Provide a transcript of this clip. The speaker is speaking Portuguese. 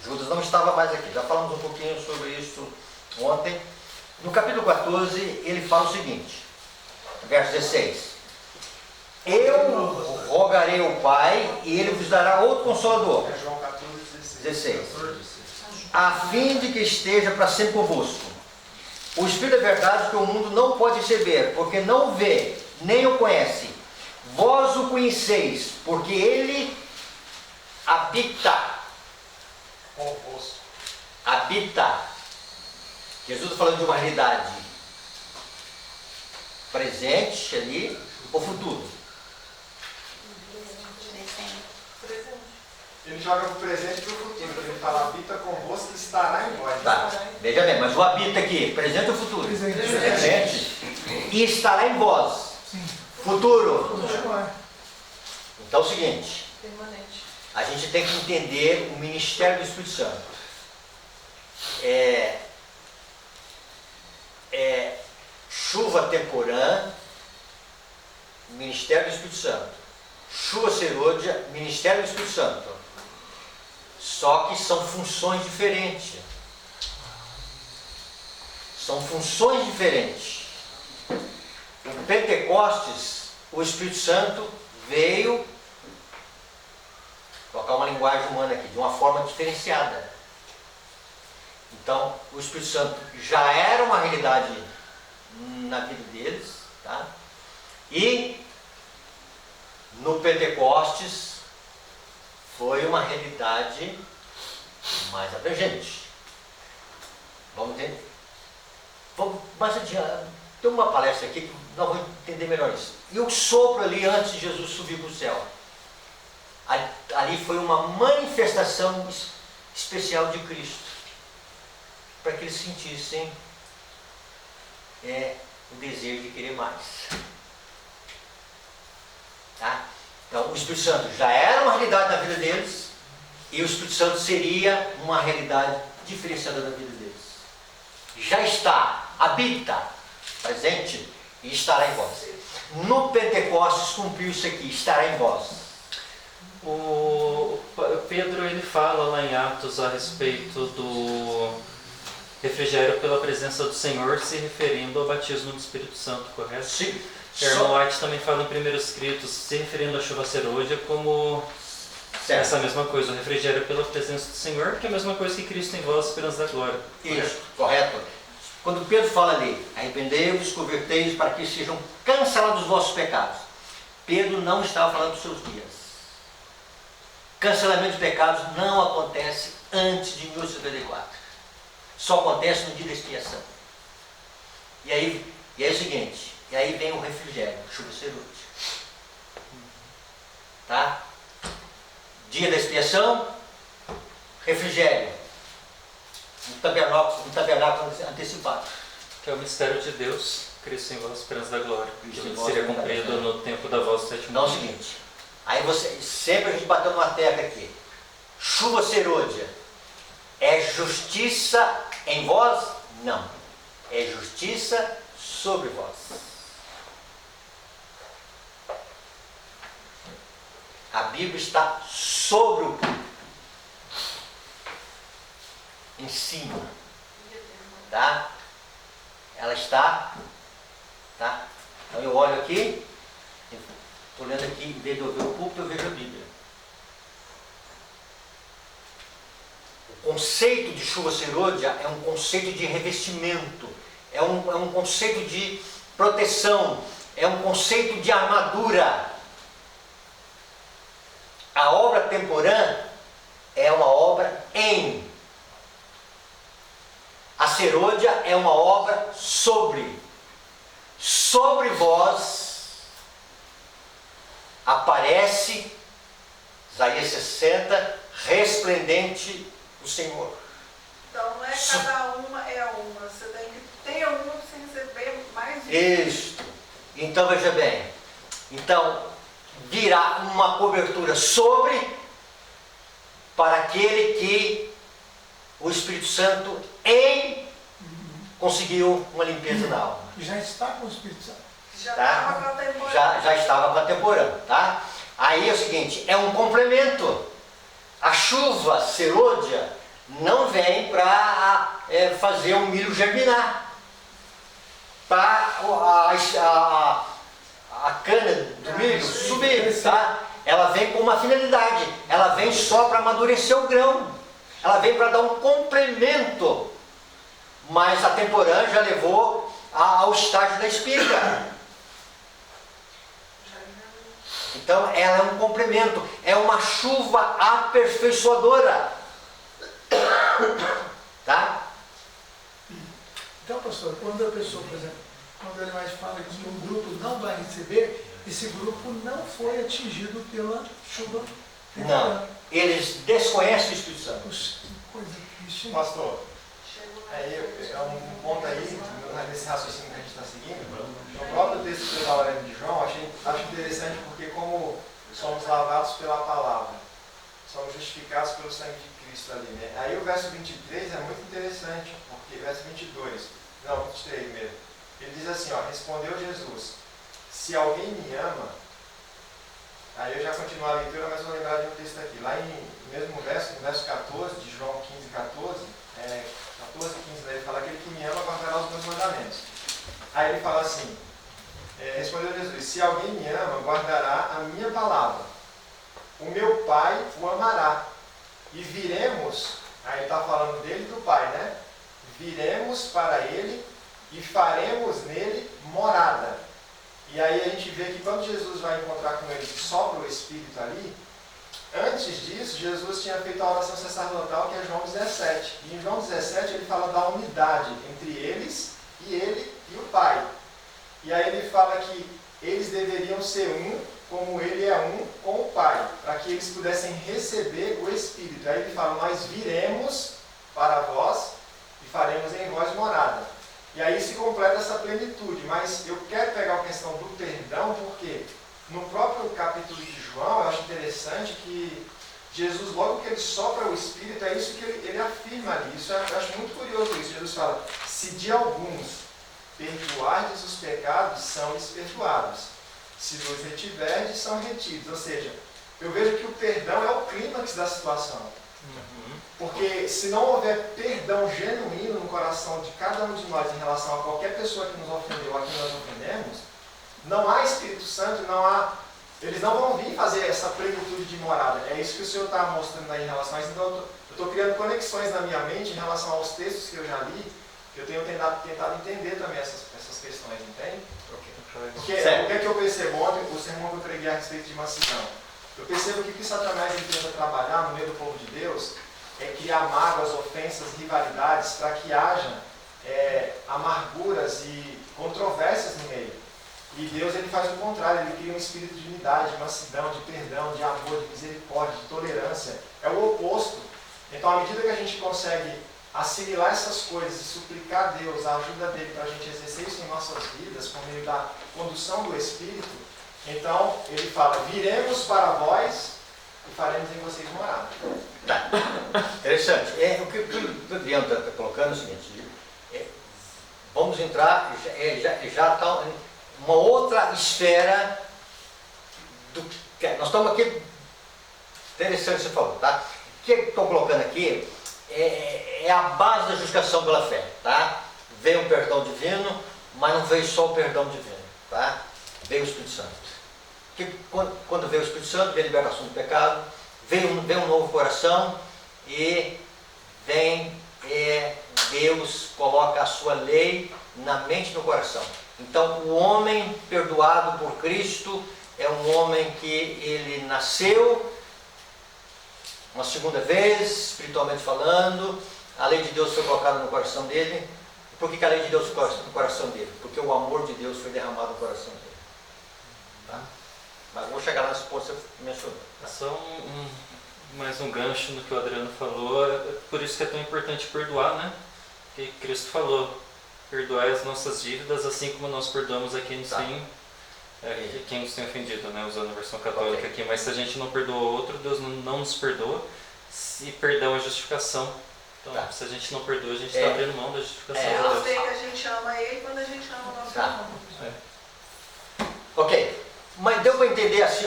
Judas não estava mais aqui. Já falamos um pouquinho sobre isso ontem. No capítulo 14, ele fala o seguinte, verso 16. Eu rogarei ao Pai e Ele vos dará outro Consolador. João 14, 16. A fim de que esteja para sempre convosco. O Espírito da verdade que o mundo não pode receber, porque não o vê, nem o conhece. Vós o conheceis, porque Ele habita. convosco. Habita. Jesus está falando de uma realidade presente ali, ou futuro? Ele joga para o presente e para o futuro. Ele fala, habita convosco e estará em vós. Tá, veja bem, mas o habita aqui, presente ou futuro? Presente. Presente. E estará em vós. Sim. Futuro. Continuar. Então é o seguinte, Permanente. a gente tem que entender o ministério do Espírito Santo. Chuva temporã, ministério do Espírito Santo. Chuva serôdia, ministério do Espírito Santo. Só que são funções diferentes. São funções diferentes. No Pentecostes, o Espírito Santo veio, colocar uma linguagem humana aqui, de uma forma diferenciada. Então, o Espírito Santo já era uma realidade na vida deles, tá? E no Pentecostes foi uma realidade mais abrangente. Vamos entender? Vamos mais adiante. Tem uma palestra aqui que nós vamos entender melhor isso. E o sopro ali antes de Jesus subir para o céu. Ali foi uma manifestação especial de Cristo. Para que eles sentissem o desejo de querer mais. Tá? Então, o Espírito Santo já era uma realidade na vida deles, e o Espírito Santo seria uma realidade diferenciada na vida deles. Já está, habita, presente, e estará em vós. No Pentecostes cumpriu isso aqui, estará em vós. O Pedro ele fala lá em Atos a respeito do refrigério pela presença do Senhor, se referindo ao batismo do Espírito Santo, correto? Sim. Erno White também fala em Primeiros Escritos, se referindo à chuva serôdia, como Certo. essa mesma coisa, o refrigério pela presença do Senhor, que é a mesma coisa que Cristo em vós, esperança da glória. Isso, correto. Quando Pedro fala ali, arrependei-vos, convertei-vos para que sejam cancelados os vossos pecados. Pedro não estava falando dos seus dias. Cancelamento de pecados não acontece antes de 1854. Só acontece no dia da expiação. E aí é o seguinte, e aí vem o refrigério, chuva serôdia. Tá? Dia da expiação, refrigério. Um tabernáculo antecipado. Que é o mistério de Deus, Cristo em vós, esperança da glória, Cristo que em vós, seria esperança da cumprido glória. no tempo da vossa sétima Então é o vinda. seguinte, aí você, sempre a gente bateu numa tecla aqui, chuva serôdia, é justiça em vós? Não, é justiça sobre vós. A Bíblia está sobre o povo, em cima, tá? Ela está, tá? Então eu olho aqui, estou lendo aqui, em vez de eu ver o púlpito, eu vejo a Bíblia. O conceito de chuva serôdia é um conceito de revestimento, é um conceito de proteção, é um conceito de armadura. A obra temporã é uma obra em. A serôdia é uma obra sobre. Sobre vós aparece, Isaías 60, resplendente o Senhor. Então não é cada uma é uma. Você tem que ter uma para você receber mais uma. Isso. Então veja bem. Então virá uma cobertura sobre para aquele que o Espírito Santo conseguiu uma limpeza na alma. Já está com o Espírito Santo. Já Tá? estava contemporâneo. Já estava contemporâneo, tá? Aí é o seguinte, é um complemento. A chuva serôdia não vem para fazer o milho germinar. Para a cana do milho subir, tá? Ela vem com uma finalidade, ela vem só para amadurecer o grão, ela vem para dar um complemento, mas a temporã já levou ao estágio da espiga. Então ela é um complemento, é uma chuva aperfeiçoadora, tá? Então, pastor, quando a pessoa, por exemplo, quando ele mais fala que um grupo não vai receber, esse grupo não foi atingido pela chuva. Não, eles desconhecem o Espírito Santo. Puxa, que coisa triste. Pastor, aí é um ponto aí, nesse raciocínio que a gente está seguindo, no próprio texto que eu estava lendo de João, acho interessante porque como somos lavados pela palavra, somos justificados pelo sangue de Cristo ali, né? Aí o verso 23 é muito interessante, porque verso 22, não, 23 mesmo, ele diz assim, ó, respondeu Jesus, se alguém me ama, aí eu já continuo a leitura, mas vou lembrar de um texto aqui, lá no mesmo verso, no verso 14, de João 15, 14, 14 e 15, ele fala, aquele que me ama guardará os meus mandamentos. Aí ele fala assim, respondeu Jesus, se alguém me ama, guardará a minha palavra. O meu Pai o amará. E viremos, aí ele está falando dele e do Pai, né? Viremos para ele e faremos nele morada. E aí a gente vê que quando Jesus vai encontrar com eles e sopra o Espírito ali, antes disso, Jesus tinha feito a oração sacerdotal, que é João 17. E em João 17 ele fala da unidade entre eles e ele e o Pai. E aí ele fala que eles deveriam ser um, como ele é um com o Pai, para que eles pudessem receber o Espírito. Aí ele fala, nós viremos para vós e faremos em vós morada. E aí se completa essa plenitude. Mas eu quero pegar a questão do perdão, porque no próprio capítulo de João, eu acho interessante que Jesus, logo que ele sopra o Espírito, é isso que ele afirma ali. Isso eu acho muito curioso isso. Jesus fala, se de alguns perdoardes os pecados, são-lhes perdoados. Se vos retiverdes, são retidos. Ou seja, eu vejo que o perdão é o clímax da situação. Porque se não houver perdão genuíno no coração de cada um de nós em relação a qualquer pessoa que nos ofendeu, a quem nós ofendemos, não há Espírito Santo, eles não vão vir fazer essa plenitude de morada. É isso que o Senhor está mostrando aí em relação a isso. Então eu estou criando conexões na minha mente em relação aos textos que eu já li, que eu tenho tentado entender também essas questões, entende? Porque o que é que eu percebo ontem, o sermão que eu preguei a respeito de mansidão? Eu percebo que o que Satanás tenta trabalhar no meio do povo de Deus é criar mágoas, ofensas, rivalidades, para que haja amarguras e controvérsias no meio. E Deus ele faz o contrário, ele cria um espírito de unidade, de mansidão, de perdão, de amor, de misericórdia, de tolerância. É o oposto. Então, à medida que a gente consegue assimilar essas coisas e suplicar a Deus a ajuda dele para a gente exercer isso em nossas vidas, por meio da condução do Espírito, então ele fala, viremos para vós e faremos em vocês morada. Tá. Interessante. O que o Adriano está colocando é o seguinte, vamos entrar, já está uma outra esfera do que nós estamos aqui, interessante você falou, tá? O que eu estou colocando aqui é a base da justificação pela fé, tá? Veio um perdão divino, mas não veio só o perdão divino, tá? Veio o Espírito Santo. Que quando veio o Espírito Santo, veio a libertação do pecado, veio um novo coração e vem Deus coloca a sua lei na mente e no coração. Então o homem perdoado por Cristo é um homem que ele nasceu uma segunda vez, espiritualmente falando, a lei de Deus foi colocada no coração dele. Por que a lei de Deus foi no coração dele? Porque o amor de Deus foi derramado no coração dele. Tá? Mas vou chegar lá nesse ponto que você mencionou. É só mais um gancho no que o Adriano falou, por isso que é tão importante perdoar, né? Porque Cristo falou, perdoai as nossas dívidas assim como nós perdoamos a quem nos tem... quem nos tem ofendido, né? Usando a versão católica aqui, mas se a gente não perdoa outro, Deus não nos perdoa, e perdão é justificação. Então, se a gente não perdoa, a gente está abrindo mão da justificação de Eu sei Deus. que a gente ama Ele quando a gente ama o nosso irmão. Ok, mas deu para entender assim,